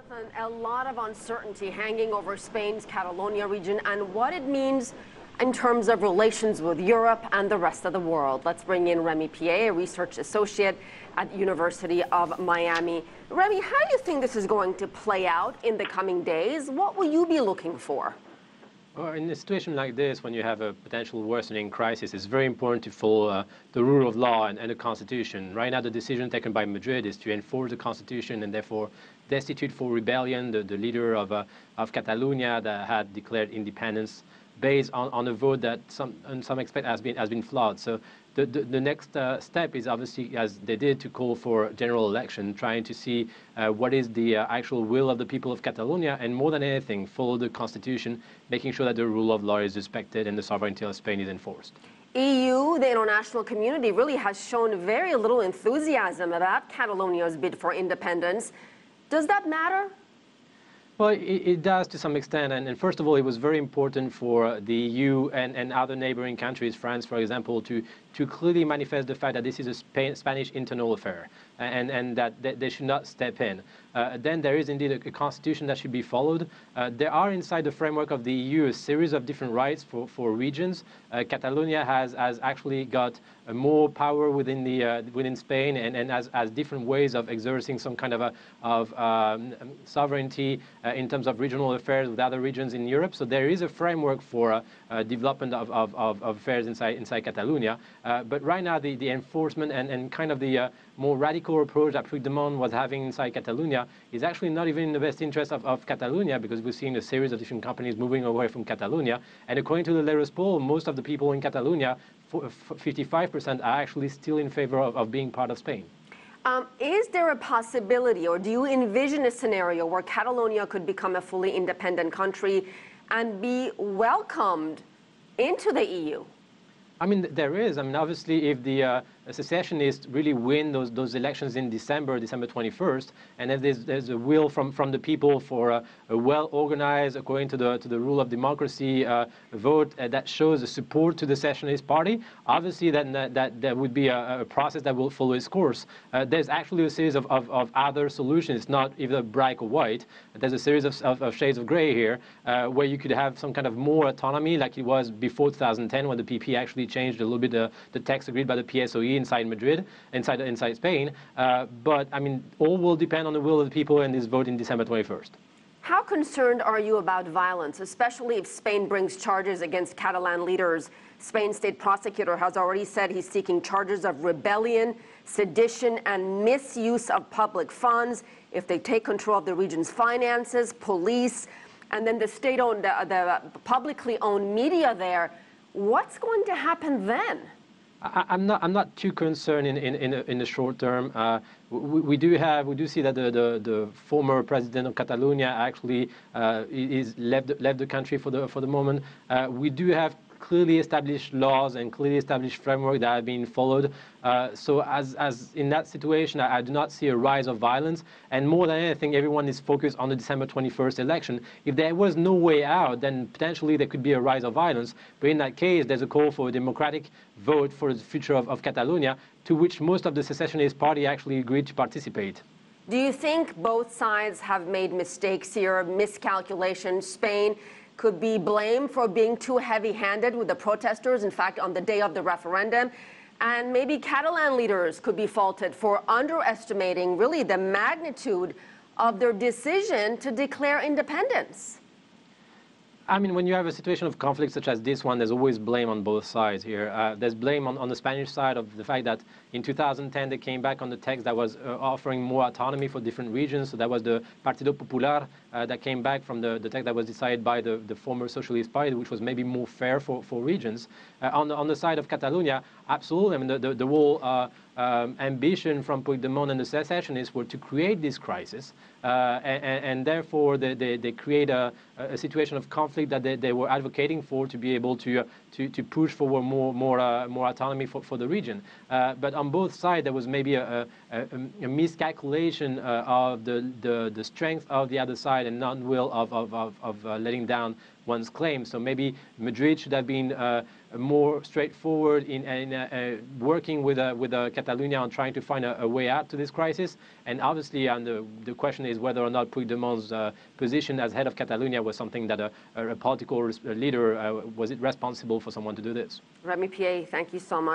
Jonathan, a lot of uncertainty hanging over Spain's Catalonia region and what it means in terms of relations with Europe and the rest of the world. Let's bring in Remi Piet, a research associate at the University of Miami. Remi, how do you think this is going to play out in the coming days? What will you be looking for? Well, in a situation like this, when you have a potential worsening crisis, it's very important to follow the rule of law and the Constitution. Right now, the decision taken by Madrid is to enforce the Constitution and therefore destitute for rebellion the leader of Catalonia that had declared independence based on a vote that in some aspect has been flawed. So the next step is obviously, as they did, to call for a general election, trying to see what is the actual will of the people of Catalonia, and more than anything, follow the Constitution, making sure that the rule of law is respected and the sovereignty of Spain is enforced. EU, the international community, really has shown very little enthusiasm about Catalonia's bid for independence. Does that matter? Well, it does to some extent, and first of all, it was very important for the EU and other neighboring countries, France, for example, to clearly manifest the fact that this is a Spanish internal affair and that they should not step in. Then there is indeed a constitution that should be followed. There are inside the framework of the EU a series of different rights for regions. Catalonia has actually got more power within Spain and has different ways of exerting some kind of sovereignty in terms of regional affairs with other regions in Europe. So there is a framework for development of affairs inside Catalonia. But right now, the enforcement and kind of the more radical approach that Puigdemont was having inside Catalonia is actually not even in the best interest of Catalonia, because we're seeing a series of different companies moving away from Catalonia. And according to the latest poll, most of the people in Catalonia, 55%, are actually still in favor of being part of Spain. Is there a possibility, or do you envision a scenario where Catalonia could become a fully independent country and be welcomed into the EU? I mean, there is. I mean, obviously, if the secessionists really win those elections in December 21st, and if there's a will from the people for a well-organized, according to the rule of democracy, vote that shows a support to the secessionist party, obviously then that would be a process that will follow its course. There's actually a series of other solutions. It's not either black or white. There's a series of shades of gray here, where you could have some kind of more autonomy, like it was before 2010, when the PP actually changed a little bit the text agreed by the PSOE inside Madrid, inside Spain. But I mean, all will depend on the will of the people in this vote in December 21st. How concerned are you about violence, especially if Spain brings charges against Catalan leaders? Spain's state prosecutor has already said he's seeking charges of rebellion, sedition, and misuse of public funds if they take control of the region's finances, police, and then the state-owned, the publicly owned media there. What's going to happen then? I'm not too concerned in the short term. We do see that the former president of Catalonia actually is left the country for the moment. We do have clearly established laws and clearly established framework that have been followed. So as in that situation, I do not see a rise of violence. And more than anything, everyone is focused on the December 21st election. If there was no way out, then potentially there could be a rise of violence. But in that case, there's a call for a democratic vote for the future of Catalonia, to which most of the secessionist party actually agreed to participate. Do you think both sides have made mistakes here, miscalculations? Spain could be blamed for being too heavy-handed with the protesters, in fact, on the day of the referendum. And maybe Catalan leaders could be faulted for underestimating really the magnitude of their decision to declare independence. I mean, when you have a situation of conflict such as this one, there's always blame on both sides here. There's blame on the Spanish side of the fact that in 2010 they came back on the text that was offering more autonomy for different regions. So that was the Partido Popular that came back from the text that was decided by the former Socialist Party, which was maybe more fair for regions. On the side of Catalonia, absolutely. I mean, the whole ambition from Puigdemont and the secessionists were to create this crisis, and therefore they create a situation of conflict that they were advocating for, to be able to push forward more autonomy for the region. But on both sides, there was maybe a miscalculation of the strength of the other side and non-will of letting down one's claims. So maybe Madrid should have been more straightforward in working with Catalonia on trying to find a way out to this crisis. And obviously, the question is whether or not Puigdemont position as head of Catalonia was something that a political leader, was it responsible for someone to do this? Remi Piet, thank you so much.